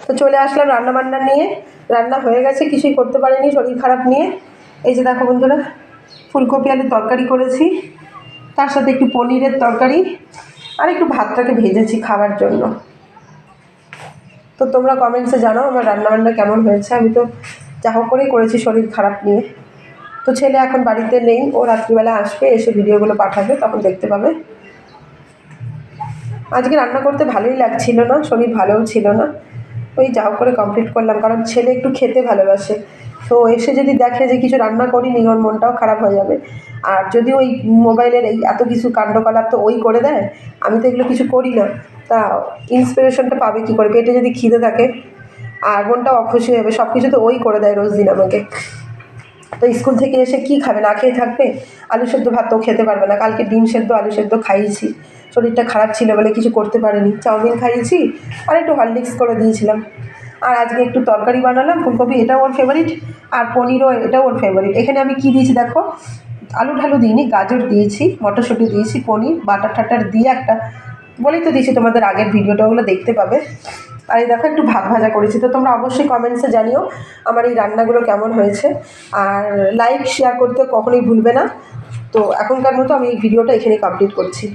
তো চলে আসলাম রান্নাবান্না নিয়ে। রান্না হয়ে গেছে, কিছুই করতে পারিনি শরীর খারাপ নিয়ে। এই যে দেখো বন্ধুরা, ফুলকপি আলুর তরকারি করেছি, তার সাথে একটু পনিরের তরকারি আর একটু ভাতটাকে ভেজেছি খাবার জন্য। তো তোমরা কমেন্টসে জানাও আমার রান্নাবান্না কেমন হয়েছে। আমি তো যা হোক করেই করেছি শরীর খারাপ নিয়ে। তো ছেলে এখন বাড়িতে নেই, ও রাত্রিবেলা আসবে, এসে ভিডিওগুলো পাঠাবে, তখন দেখতে পাবে। আজকে রান্না করতে ভালোই লাগছিল না, শরীর ভালোও ছিল না, ওই যা হোক করে কমপ্লিট করলাম। কারণ ছেলে একটু খেতে ভালোবাসে, তো এসে যদি দেখে যে কিছু রান্না করিনি ওর মনটাও খারাপ হয়ে যাবে। আর যদি ওই মোবাইলের এই এত কিছু কাণ্ডকলাপ তো ওই করে দেয়, আমি তো এগুলো কিছু করি না, তা ইন্সপিরেশনটা পাবে কী করে? পেটে যদি খিদে থাকে আর মনটাও অখুশি হয়ে যাবে। সব কিছু তো ওই করে দেয় রোজ দিন আমাকে। তো স্কুল থেকে এসে কী খাবে, না খেয়ে থাকবে? আলু সেদ্ধ ভাত তো খেতে পারবে না। কালকে ডিম সেদ্ধ আলু সেদ্ধ খাইয়েছি, শরীরটা খারাপ ছিল বলে কিছু করতে পারিনি। চাউমিন খাইয়েছি আর একটু হরলিক্স করে দিয়েছিলাম। আর আজকে একটু তরকারি বানালাম, ফুলকপি এটাও ওর ফেভারিট, আর পনিরও এটাও ওর ফেভারিট। এখানে আমি কী দিয়েছি দেখো, আলু ঢালু দিইনি, গাজর দিয়েছি, মটরশুঁটি দিয়েছি, পনির বাটার টাটার দিয়ে একটা, বলেই তো দিয়েছি তোমাদের আগের ভিডিওটা, ওগুলো দেখতে পাবে। আর এই দেখো একটু ভাত ভাজা করেছি। তো তোমরা অবশ্যই কমেন্টসে জানিও আমার এই রান্নাগুলো কেমন হয়েছে, আর লাইক শেয়ার করতে কখনোই ভুলবে না। তো এখনকার মতো আমি এই ভিডিওটা এখানেই কমপ্লিট করছি।